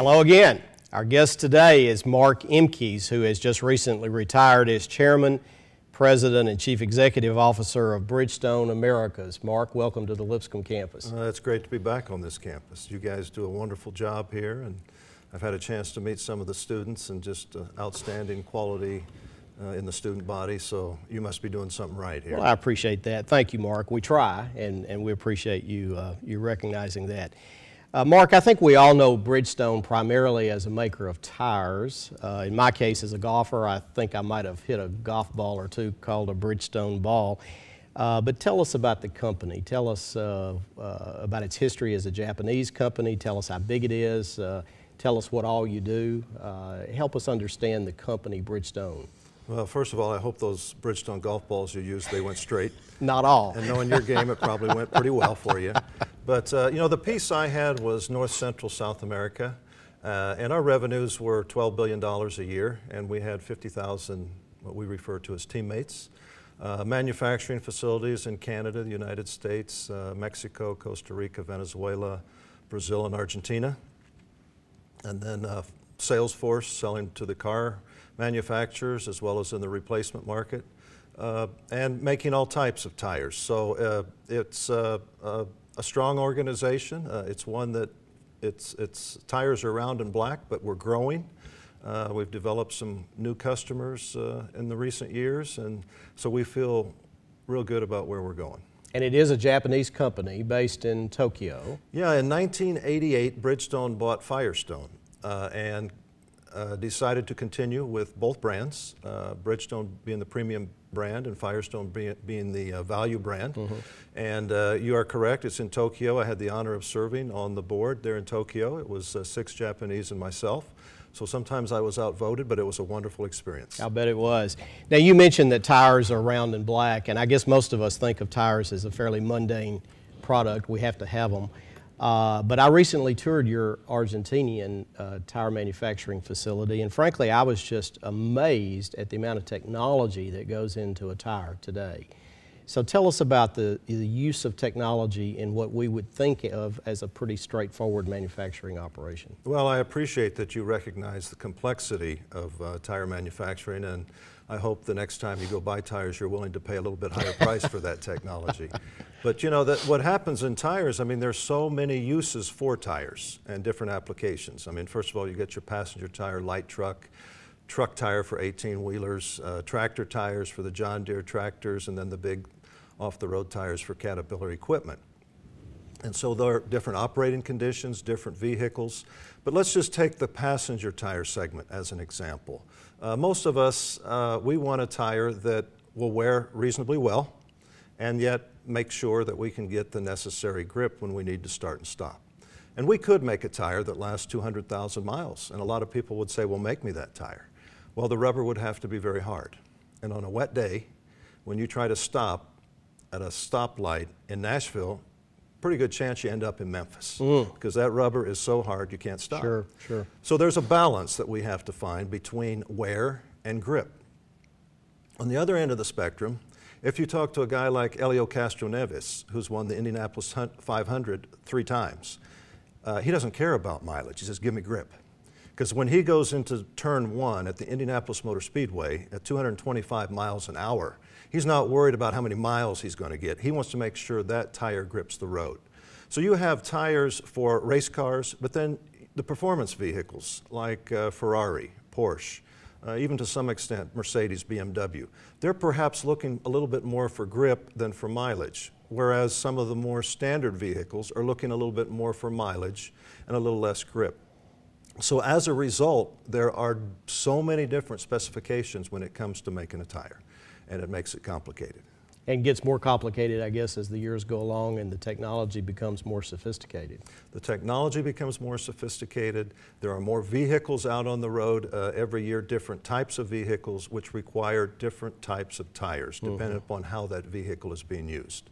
Hello again. Our guest today is Mark Emkes, who has just recently retired as Chairman, President, and Chief Executive Officer of Bridgestone Americas. Mark, welcome to the Lipscomb campus. It's great to be back on this campus. You guys do a wonderful job here, and I've had a chance to meet some of the students and just outstanding quality in the student body, so you must be doing something right here. Well, I appreciate that. Thank you, Mark. We try, and we appreciate you, you recognizing that. Mark, I think we all know Bridgestone primarily as a maker of tires. In my case, as a golfer, I think I might have hit a golf ball or two called a Bridgestone ball. But tell us about the company. Tell us about its history as a Japanese company. Tell us how big it is. Tell us what all you do. Help us understand the company Bridgestone. Well, first of all, I hope those Bridgestone golf balls you used, they went straight. Not all. And knowing your game, it probably went pretty well for you. But, you know, the piece I had was North Central South America, and our revenues were $12 billion a year, and we had 50,000, what we refer to as teammates. Manufacturing facilities in Canada, the United States, Mexico, Costa Rica, Venezuela, Brazil, and Argentina. And then sales force selling to the car manufacturers as well as in the replacement market, and making all types of tires. So it's a strong organization. It's one that its tires are round and black, but we're growing. We've developed some new customers in the recent years, and so we feel real good about where we're going. And it is a Japanese company based in Tokyo. Yeah, in 1988, Bridgestone bought Firestone and decided to continue with both brands, Bridgestone being the premium brand and Firestone being the value brand. Mm-hmm. And you are correct, it's in Tokyo. I had the honor of serving on the board there in Tokyo. It was 6 Japanese and myself. So sometimes I was outvoted, but it was a wonderful experience. I'll bet it was. Now, you mentioned that tires are round and black, and I guess most of us think of tires as a fairly mundane product. We have to have them. But I recently toured your Argentinian tire manufacturing facility, and frankly, I was just amazed at the amount of technology that goes into a tire today. So tell us about the use of technology in what we would think of as a pretty straightforward manufacturing operation. Well, I appreciate that you recognize the complexity of tire manufacturing, and I hope the next time you go buy tires, you're willing to pay a little bit higher price for that technology. But you know, what happens in tires, I mean, there's so many uses for tires and different applications. I mean, first of all, you get your passenger tire, light truck, truck tire for 18-wheelers, tractor tires for the John Deere tractors, and then the big off-the-road tires for Caterpillar equipment. And so there are different operating conditions, different vehicles. But let's just take the passenger tire segment as an example. Most of us, we want a tire that will wear reasonably well and yet make sure that we can get the necessary grip when we need to start and stop. And we could make a tire that lasts 200,000 miles. And a lot of people would say, well, make me that tire. Well, the rubber would have to be very hard. And on a wet day, when you try to stop at a stoplight in Nashville, pretty good chance you end up in Memphis because that rubber is so hard you can't stop. Sure, sure. So there's a balance that we have to find between wear and grip. On the other end of the spectrum, if you talk to a guy like Helio Castroneves, who's won the Indianapolis 500 3 times, he doesn't care about mileage. He says, give me grip. Because when he goes into turn 1 at the Indianapolis Motor Speedway at 225 miles an hour, he's not worried about how many miles he's going to get. He wants to make sure that tire grips the road. So you have tires for race cars, but then the performance vehicles like Ferrari, Porsche, even to some extent Mercedes, BMW. They're perhaps looking a little bit more for grip than for mileage, whereas some of the more standard vehicles are looking a little bit more for mileage and a little less grip. So as a result, there are so many different specifications when it comes to making a tire, and it makes it complicated. And gets more complicated, I guess, as the years go along and the technology becomes more sophisticated. The technology becomes more sophisticated. There are more vehicles out on the road every year, different types of vehicles which require different types of tires, depending upon how that vehicle is being used.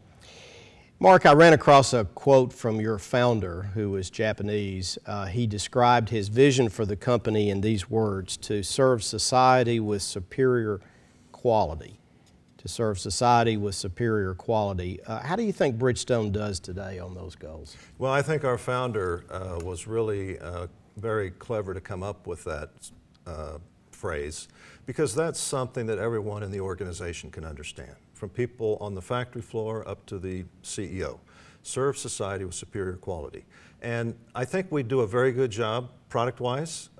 Mark, I ran across a quote from your founder, who was Japanese. He described his vision for the company in these words: to serve society with superior quality. To serve society with superior quality. How do you think Bridgestone does today on those goals? Well, I think our founder was really very clever to come up with that phrase, because that's something that everyone in the organization can understand, from people on the factory floor up to the CEO. Serve society with superior quality. And I think we do a very good job product-wise.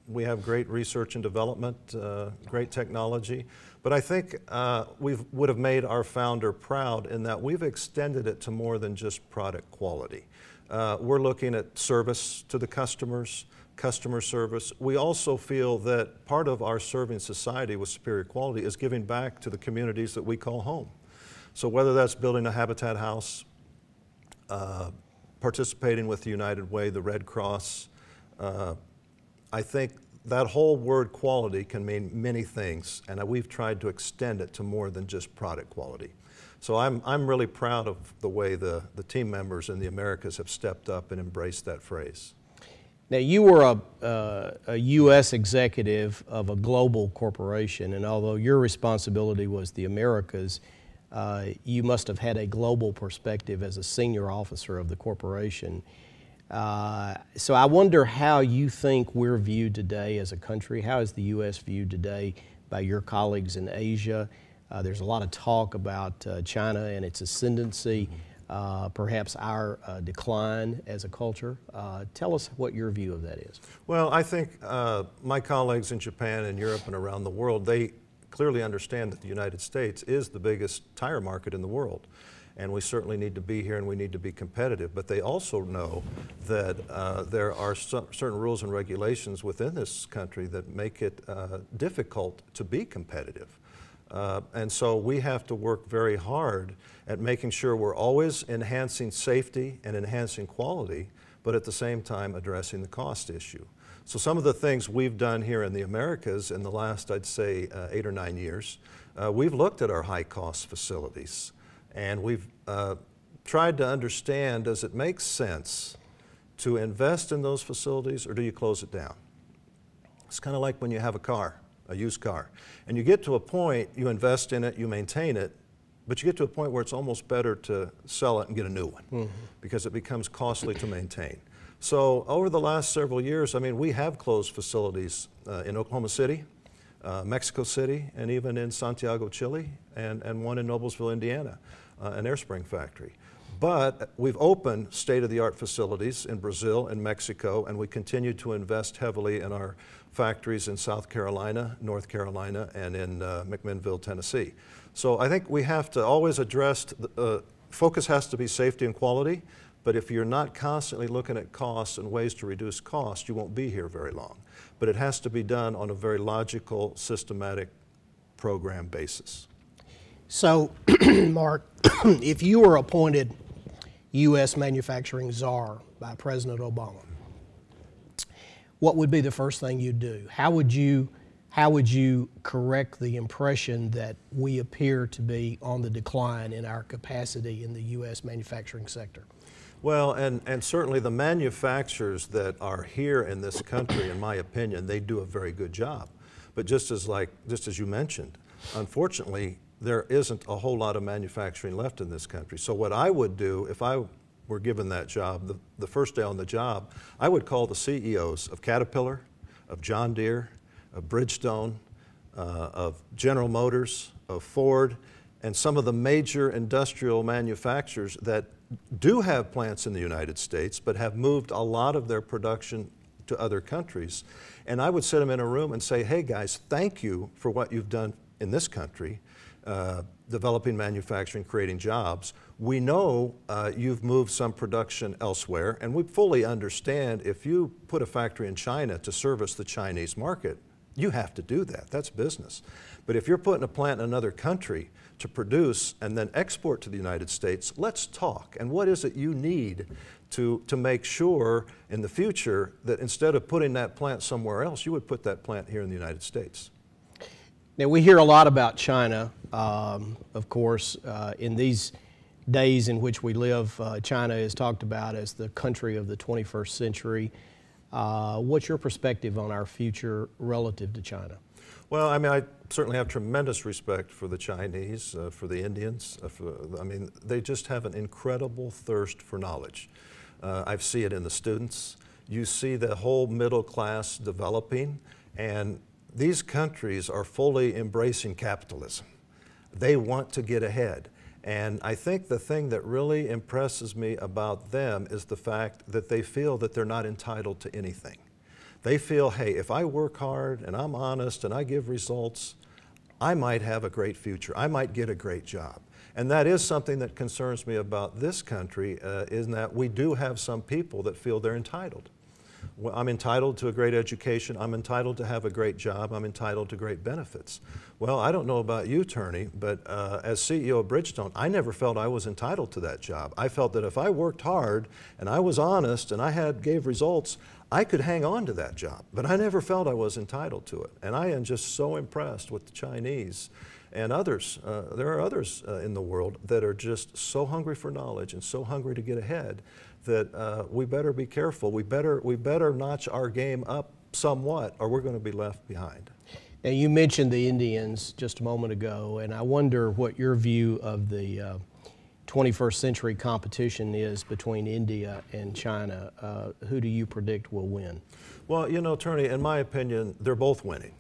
We have great research and development, great technology, but I think we would have made our founder proud in that we've extended it to more than just product quality. We're looking at service to the customers, customer service. We also feel that part of our serving society with superior quality is giving back to the communities that we call home. So whether that's building a Habitat house, participating with the United Way, the Red Cross, I think that whole word quality can mean many things, and we've tried to extend it to more than just product quality. So I'm really proud of the way the team members in the Americas have stepped up and embraced that phrase. Now, you were a U.S. executive of a global corporation, and although your responsibility was the Americas, you must have had a global perspective as a senior officer of the corporation. So I wonder how you think we're viewed today as a country. How is the U.S. viewed today by your colleagues in Asia? There's a lot of talk about China and its ascendancy, perhaps our decline as a culture. Tell us what your view of that is. Well, I think my colleagues in Japan and Europe and around the world, they clearly understand that the United States is the biggest tire market in the world. And we certainly need to be here and we need to be competitive. But they also know that there are certain rules and regulations within this country that make it difficult to be competitive. And so we have to work very hard at making sure we're always enhancing safety and enhancing quality, but at the same time addressing the cost issue. So some of the things we've done here in the Americas in the last, I'd say, 8 or 9 years, we've looked at our high-cost facilities, and we've tried to understand, does it make sense to invest in those facilities, or do you close it down? It's kind of like when you have a car, a used car, and you get to a point, you invest in it, you maintain it, but you get to a point where it's almost better to sell it and get a new one because it becomes costly to maintain. So over the last several years, I mean, we have closed facilities in Oklahoma City, Mexico City, and even in Santiago, Chile, and one in Noblesville, Indiana, an air spring factory. But we've opened state-of-the-art facilities in Brazil and Mexico, and we continue to invest heavily in our factories in South Carolina, North Carolina, and in McMinnville, Tennessee. So I think we have to always address, focus has to be safety and quality, but if you're not constantly looking at costs and ways to reduce costs, you won't be here very long. But it has to be done on a very logical, systematic program basis. So, Mark, if you were appointed U.S. Manufacturing Czar by President Obama, what would be the first thing you'd do? How would you correct the impression that we appear to be on the decline in our capacity in the U.S. manufacturing sector? Well, and certainly the manufacturers that are here in this country, in my opinion, they do a very good job. But just as you mentioned, unfortunately, there isn't a whole lot of manufacturing left in this country. So what I would do if I were given that job, the first day on the job, I would call the CEOs of Caterpillar, of John Deere, of Bridgestone, of General Motors, of Ford, and some of the major industrial manufacturers that do have plants in the United States but have moved a lot of their production to other countries. And I would sit them in a room and say, hey guys, thank you for what you've done in this country, developing manufacturing, creating jobs. We know you've moved some production elsewhere, and we fully understand if you put a factory in China to service the Chinese market, you have to do that. That's business. But if you're putting a plant in another country to produce and then export to the United States, let's talk. And what is it you need to make sure in the future that instead of putting that plant somewhere else, you would put that plant here in the United States? Now, we hear a lot about China, of course. In these days in which we live, China is talked about as the country of the 21st century. What's your perspective on our future relative to China? Well, I mean, I certainly have tremendous respect for the Chinese, for the Indians. I mean, they just have an incredible thirst for knowledge. I see it in the students. You see the whole middle class developing, and these countries are fully embracing capitalism. They want to get ahead. And I think the thing that really impresses me about them is the fact that they feel that they're not entitled to anything. They feel, hey, if I work hard and I'm honest and I give results, I might have a great future. I might get a great job. And that is something that concerns me about this country, is that we do have some people that feel they're entitled. Well, I'm entitled to a great education. I'm entitled to have a great job. I'm entitled to great benefits. Well, I don't know about you, Turney, but as CEO of Bridgestone, I never felt I was entitled to that job. I felt that if I worked hard and I was honest and I gave results, I could hang on to that job. But I never felt I was entitled to it. And I am just so impressed with the Chinese and others. There are others in the world that are just so hungry for knowledge and so hungry to get ahead that we better be careful. We better notch our game up somewhat, or we're going to be left behind. Now, you mentioned the Indians just a moment ago, and I wonder what your view of the 21st century competition is between India and China. Who do you predict will win? Well, you know, Turney, in my opinion, they're both winning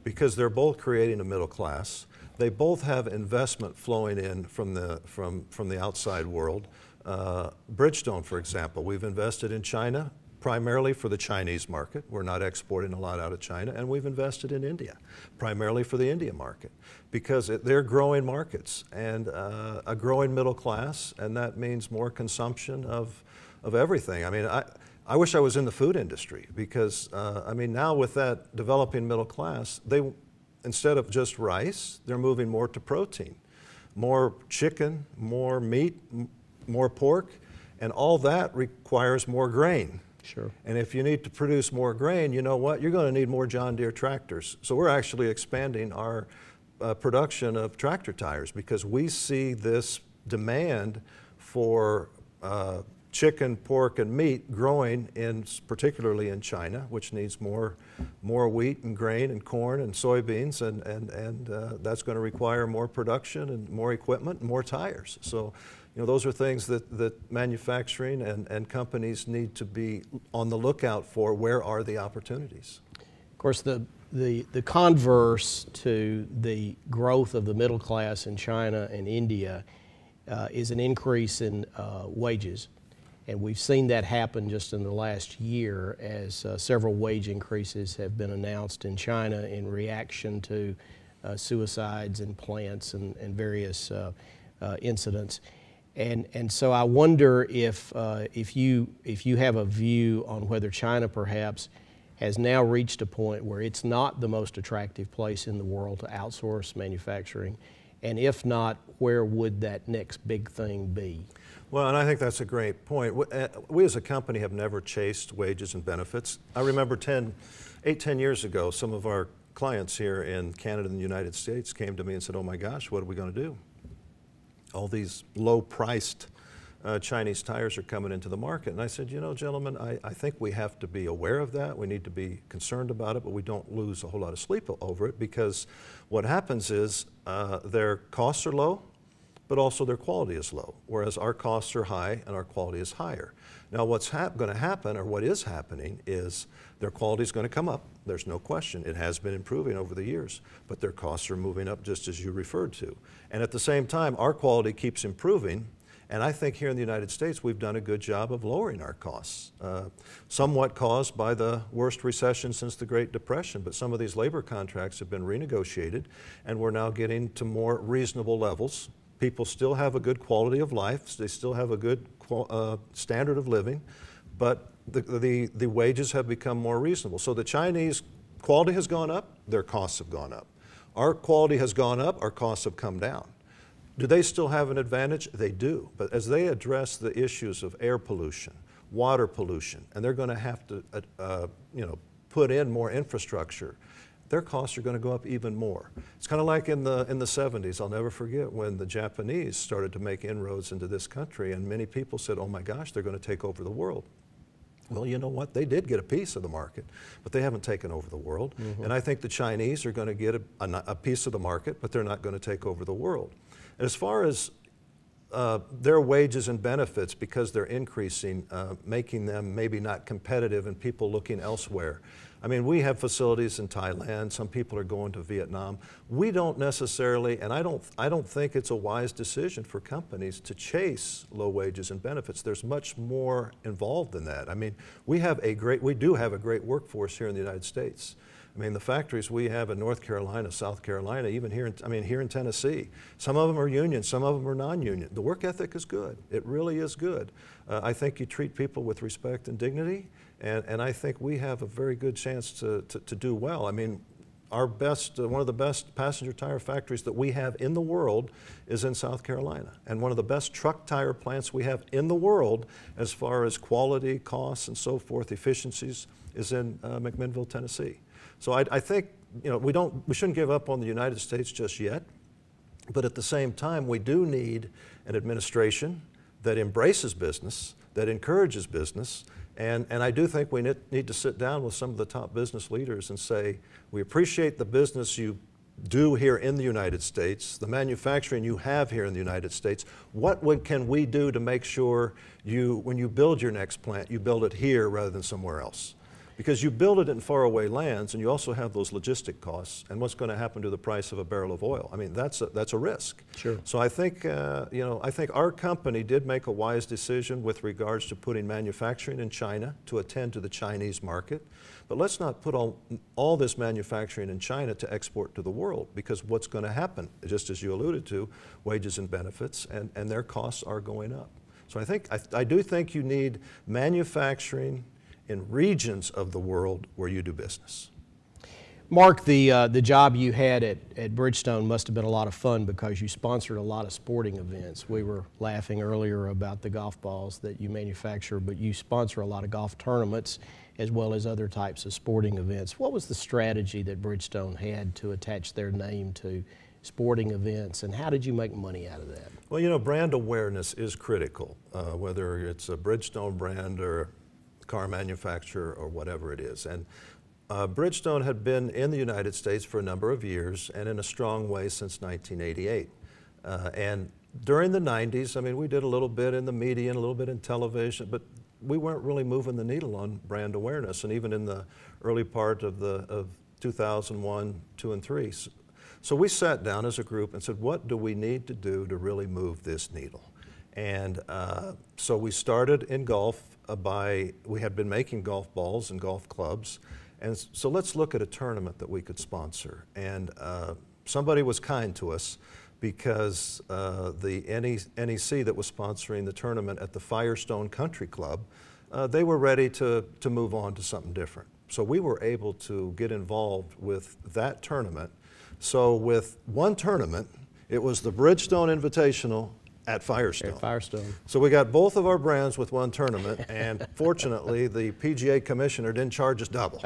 because they're both creating a middle class. They both have investment flowing in from the outside world. Bridgestone, for example, we've invested in China primarily for the Chinese market. We're not exporting a lot out of China, and we've invested in India primarily for the India market because they're growing markets and a growing middle class, and that means more consumption of everything. I mean, I wish I was in the food industry because, I mean, now with that developing middle class, instead of just rice, they're moving more to protein, more chicken, more meat, more pork, and all that requires more grain. Sure. And if you need to produce more grain, you know what? You're going to need more John Deere tractors. So we're actually expanding our production of tractor tires because we see this demand for chicken, pork, and meat growing particularly in China, which needs more wheat and grain and corn and soybeans, and that's going to require more production and more equipment and more tires. So, you know, those are things that manufacturing and companies need to be on the lookout for. Where are the opportunities? Of course, the converse to the growth of the middle class in China and India is an increase in wages. And we've seen that happen just in the last year as several wage increases have been announced in China in reaction to suicides in plants and various incidents. And so I wonder if you have a view on whether China perhaps has now reached a point where it's not the most attractive place in the world to outsource manufacturing, and if not, where would that next big thing be? Well, and I think that's a great point. We as a company have never chased wages and benefits. I remember 10 years ago, some of our clients here in Canada and the United States came to me and said, oh my gosh, what are we going to do? All these low-priced Chinese tires are coming into the market. And I said, you know, gentlemen, I think we have to be aware of that. We need to be concerned about it, but we don't lose a whole lot of sleep over it because what happens is their costs are low, but also their quality is low, whereas our costs are high and our quality is higher. Now what's going to happen, or what is happening, is their quality is going to come up. There's no question. It has been improving over the years, but their costs are moving up just as you referred to. And at the same time, our quality keeps improving, and I think here in the United States we've done a good job of lowering our costs, somewhat caused by the worst recession since the Great Depression, but some of these labor contracts have been renegotiated, and we're now getting to more reasonable levels. People still have a good quality of life, they still have a good standard of living, but the wages have become more reasonable. So the Chinese quality has gone up, their costs have gone up. Our quality has gone up, our costs have come down. Do they still have an advantage? They do, but as they address the issues of air pollution, water pollution, and they're going to have to put in more infrastructure, their costs are going to go up even more. It's kind of like in the 70s. I'll never forget when the Japanese started to make inroads into this country, and many people said, oh my gosh, they're going to take over the world. Well, you know what? They did get a piece of the market, but they haven't taken over the world. Mm-hmm. And I think the Chinese are going to get a piece of the market, but they're not going to take over the world. And as far as their wages and benefits, because they're increasing, making them maybe not competitive and people looking elsewhere. I mean, we have facilities in Thailand. Some people are going to Vietnam. We don't necessarily, and I don't think it's a wise decision for companies to chase low wages and benefits. There's much more involved than that. I mean, we do have a great workforce here in the United States. I mean, the factories we have in North Carolina, South Carolina, even here in Tennessee, some of them are union, some of them are non-union. The work ethic is good. It really is good. I think you treat people with respect and dignity, and I think we have a very good chance to do well. I mean, our best, one of the best passenger tire factories that we have in the world is in South Carolina. And one of the best truck tire plants we have in the world, as far as quality, costs, and so forth, efficiencies, is in McMinnville, Tennessee. So I think, you know, we shouldn't give up on the United States just yet, but at the same time, we do need an administration that embraces business, that encourages business, and I do think we need to sit down with some of the top business leaders and say, we appreciate the business you do here in the United States, the manufacturing you have here in the United States. What can we do to make sure when you build your next plant, you build it here rather than somewhere else? Because you build it in faraway lands, and you also have those logistic costs, and what's going to happen to the price of a barrel of oil? I mean, that's a risk. Sure. So I think, you know, I think our company did make a wise decision with regards to putting manufacturing in China to attend to the Chinese market. But let's not put all this manufacturing in China to export to the world, because what's going to happen, just as you alluded to, wages and benefits, and their costs are going up. So I do think you need manufacturing in regions of the world where you do business. Mark, the job you had at Bridgestone must have been a lot of fun, because you sponsored a lot of sporting events. We were laughing earlier about the golf balls that you manufacture, but you sponsor a lot of golf tournaments as well as other types of sporting events. What was the strategy that Bridgestone had to attach their name to sporting events, and how did you make money out of that? Well, you know, brand awareness is critical, whether it's a Bridgestone brand or car manufacturer or whatever it is. And Bridgestone had been in the United States for a number of years, and in a strong way since 1988. And during the 90s, I mean, we did a little bit in the media and a little bit in television, but we weren't really moving the needle on brand awareness, and even in the early part of 2001, 2, and 3. So we sat down as a group and said, what do we need to do to really move this needle? And so we started in golf we had been making golf balls and golf clubs, and so let's look at a tournament that we could sponsor. And somebody was kind to us, because the NEC that was sponsoring the tournament at the Firestone Country Club, they were ready to move on to something different. So we were able to get involved with that tournament. So with one tournament, it was the Bridgestone Invitational at Firestone. At Firestone. So we got both of our brands with one tournament, and fortunately the PGA commissioner didn't charge us double.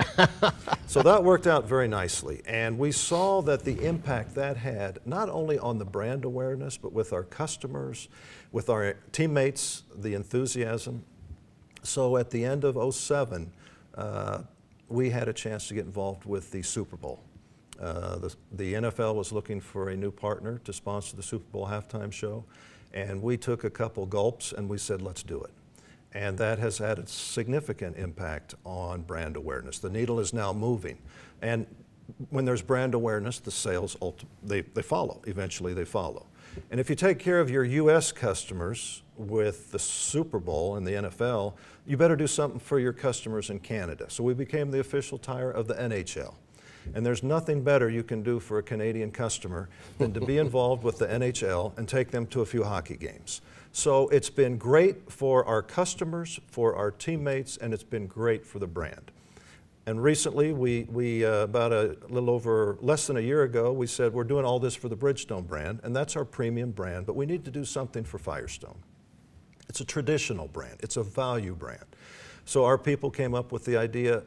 So that worked out very nicely, and we saw that the impact that had, not only on the brand awareness, but with our customers, with our teammates, the enthusiasm. So at the end of '07, we had a chance to get involved with the Super Bowl. The NFL was looking for a new partner to sponsor the Super Bowl halftime show. And we took a couple gulps and we said, let's do it. And that has had a significant impact on brand awareness. The needle is now moving. And when there's brand awareness, the sales, they follow. Eventually they follow. And if you take care of your U.S. customers with the Super Bowl and the NFL, you better do something for your customers in Canada. So we became the official tire of the NHL. And there's nothing better you can do for a Canadian customer than to be involved with the NHL and take them to a few hockey games. So it's been great for our customers, for our teammates, and it's been great for the brand. And recently, we about a little over less than a year ago, we said we're doing all this for the Bridgestone brand, and that's our premium brand, but we need to do something for Firestone. It's a traditional brand. It's a value brand. So our people came up with the idea,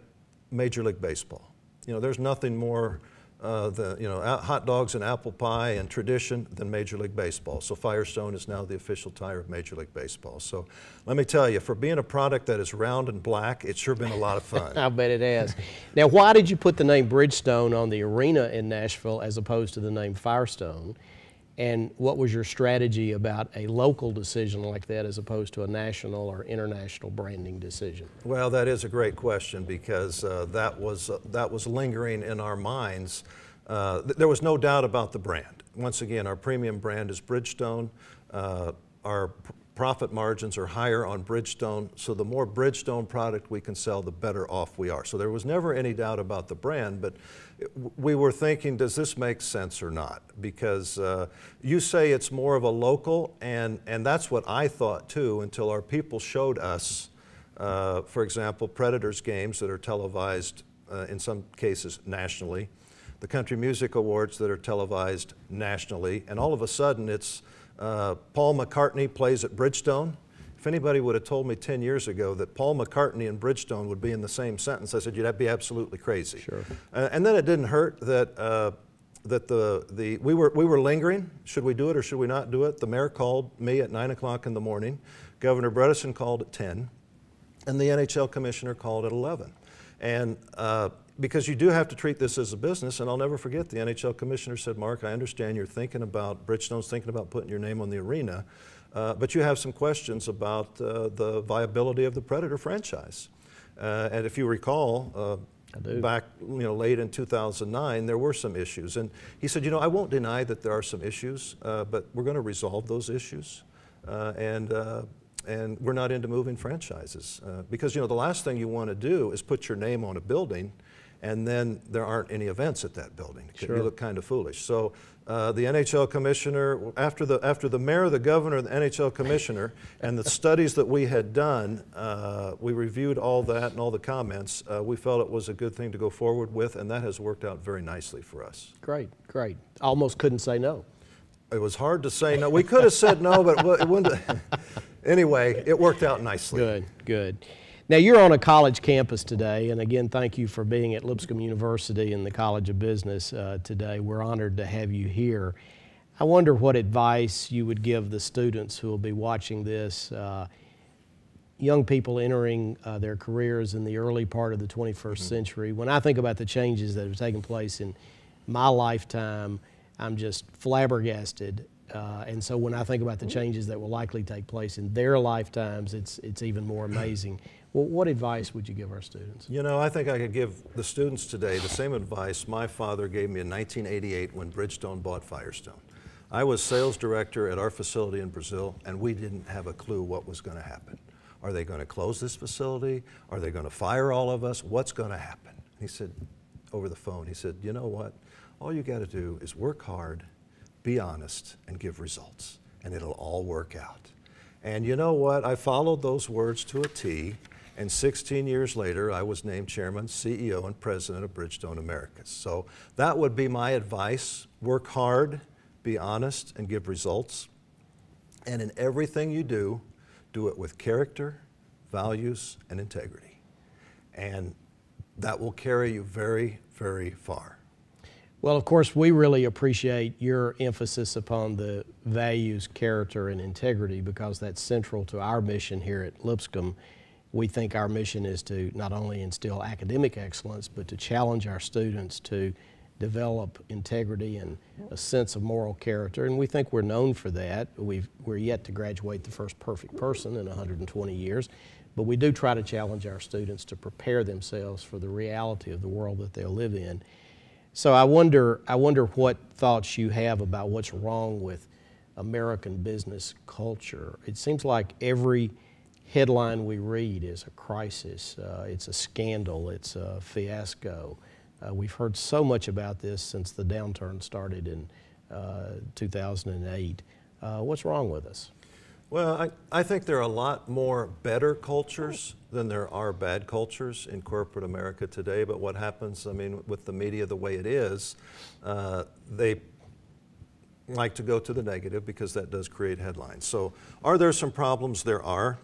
Major League Baseball. You know, there's nothing more hot dogs and apple pie and tradition than Major League Baseball. So Firestone is now the official tire of Major League Baseball. So let me tell you, for being a product that is round and black, it's sure been a lot of fun. I bet it has. Now, why did you put the name Bridgestone on the arena in Nashville as opposed to the name Firestone? And what was your strategy about a local decision like that as opposed to a national or international branding decision? Well, that is a great question, because that was lingering in our minds. There was no doubt about the brand. Once again, our premium brand is Bridgestone. Our profit margins are higher on Bridgestone, so the more Bridgestone product we can sell, the better off we are. So there was never any doubt about the brand, but we were thinking, does this make sense or not? Because you say it's more of a local, and that's what I thought too, until our people showed us, for example, Predators games that are televised in some cases nationally, the Country Music Awards that are televised nationally, and all of a sudden it's Paul McCartney plays at Bridgestone. If anybody would have told me 10 years ago that Paul McCartney and Bridgestone would be in the same sentence, I said, you'd be absolutely crazy. Sure. And then it didn't hurt that we were lingering. Should we do it or should we not do it? The mayor called me at 9 o'clock in the morning. Governor Bredesen called at 10, and the NHL commissioner called at 11. And because you do have to treat this as a business, and I'll never forget the NHL commissioner said, Mark, I understand you're thinking about, Bridgestone's thinking about putting your name on the arena, but you have some questions about the viability of the Predator franchise. And if you recall, back late in 2009, there were some issues. And he said, I won't deny that there are some issues, but we're going to resolve those issues. And we're not into moving franchises. Because the last thing you want to do is put your name on a building and then there aren't any events at that building. Sure. You look kind of foolish. So the NHL commissioner, after the mayor, the governor, the NHL commissioner, and the studies that we had done, we reviewed all that and all the comments. We felt it was a good thing to go forward with, and that has worked out very nicely for us. Great, great. Almost couldn't say no. It was hard to say no. We could have said no, but it wouldn't. Anyway, it worked out nicely. Good, good. Now, you're on a college campus today, and again, thank you for being at Lipscomb University and the College of Business today. We're honored to have you here. I wonder what advice you would give the students who will be watching this, young people entering their careers in the early part of the 21st century. When I think about the changes that have taken place in my lifetime, I'm just flabbergasted. And so when I think about the changes that will likely take place in their lifetimes, it's even more amazing. Well, what advice would you give our students? I think I could give the students today the same advice my father gave me in 1988 when Bridgestone bought Firestone. I was sales director at our facility in Brazil, and we didn't have a clue what was going to happen. Are they going to close this facility? Are they going to fire all of us? What's going to happen? He said, over the phone, he said, you know what? All you got to do is work hard, be honest, and give results, and it'll all work out. And you know what? I followed those words to a T, and 16 years later, I was named chairman, CEO, and president of Bridgestone Americas. So that would be my advice. Work hard, be honest, and give results. And in everything you do it with character, values, and integrity. And that will carry you very, very far. Well, of course, we really appreciate your emphasis upon the values, character, and integrity, because that's central to our mission here at Lipscomb. We think our mission is to not only instill academic excellence, but to challenge our students to develop integrity and a sense of moral character, and we think we're known for that. We're yet to graduate the first perfect person in 120 years, but we do try to challenge our students to prepare themselves for the reality of the world that they'll live in. So I wonder what thoughts you have about what's wrong with American business culture. It seems like every headline we read is a crisis, it's a scandal, it's a fiasco. We've heard so much about this since the downturn started in 2008. What's wrong with us? Well, I think there are a lot more better cultures than there are bad cultures in corporate America today. But what happens, with the media the way it is, they like to go to the negative because that does create headlines. So are there some problems? There are.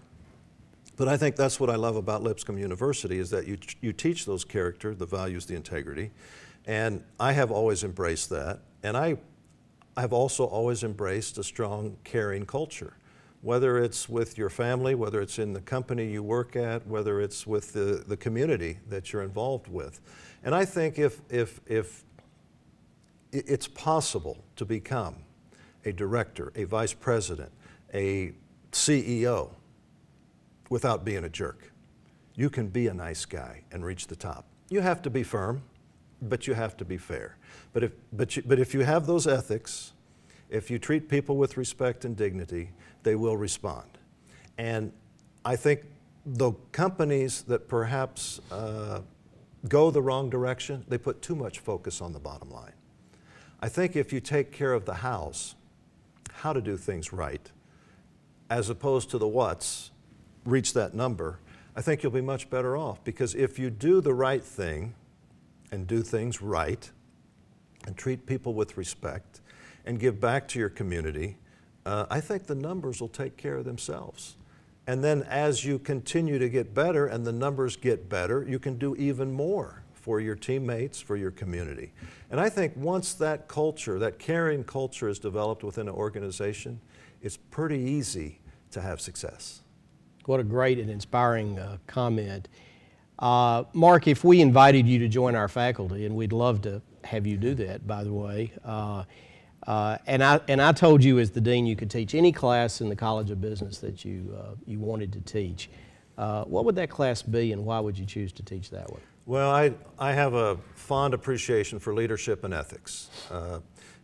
But I think that's what I love about Lipscomb University, is that you teach those character, the values, the integrity. And I have always embraced that. And I've also always embraced a strong, caring culture. Whether it's with your family, whether it's in the company you work at, whether it's with the community that you're involved with. And I think if it's possible to become a director, a vice president, a CEO without being a jerk. You can be a nice guy and reach the top. You have to be firm, but you have to be fair. But if you have those ethics, if you treat people with respect and dignity, they will respond. And I think the companies that perhaps go the wrong direction, they put too much focus on the bottom line. I think if you take care of the hows, how to do things right, as opposed to the what's, reach that number, I think you'll be much better off. Because if you do the right thing and do things right and treat people with respect and give back to your community, I think the numbers will take care of themselves. And then as you continue to get better and the numbers get better, you can do even more for your teammates, for your community. And I think once that culture, that caring culture is developed within an organization, it's pretty easy to have success. What a great and inspiring comment. Mark, if we invited you to join our faculty, and we'd love to have you do that, by the way, and I told you as the dean you could teach any class in the College of Business that you wanted to teach, what would that class be, and why would you choose to teach that one? Well, I have a fond appreciation for leadership and ethics.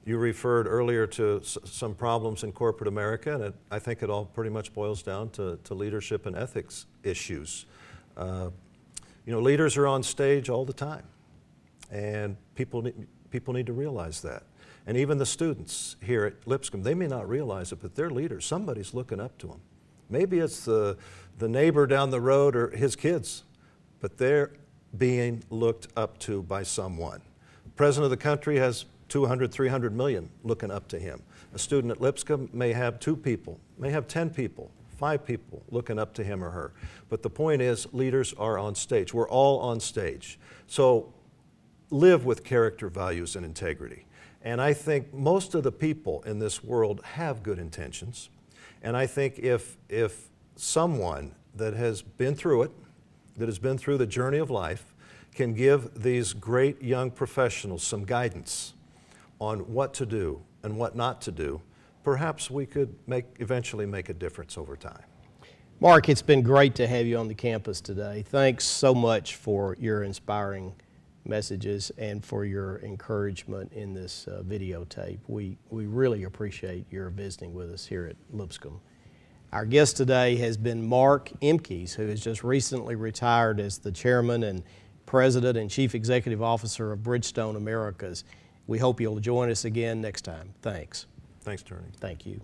You referred earlier to some problems in corporate America, and I think it all pretty much boils down to leadership and ethics issues. You know, leaders are on stage all the time, and people need to realize that. And even the students here at Lipscomb, they may not realize it, but they're leaders. Somebody's looking up to them. Maybe it's the neighbor down the road or his kids, but they're being looked up to by someone. The president of the country has 200, 300 million looking up to him. A student at Lipscomb may have 2 people, may have 10 people, 5 people looking up to him or her. But the point is, leaders are on stage. We're all on stage. So live with character, values, and integrity. And I think most of the people in this world have good intentions. And I think if someone that has been through it, that has been through the journey of life, can give these great young professionals some guidance on what to do and what not to do, perhaps we could eventually make a difference over time. Mark, it's been great to have you on the campus today. Thanks so much for your inspiring messages and for your encouragement in this videotape. We really appreciate your visiting with us here at Lipscomb. Our guest today has been Mark Emkes, who has just recently retired as the chairman and president and chief executive officer of Bridgestone Americas. We hope you'll join us again next time. Thanks. Thanks, Turney. Thank you.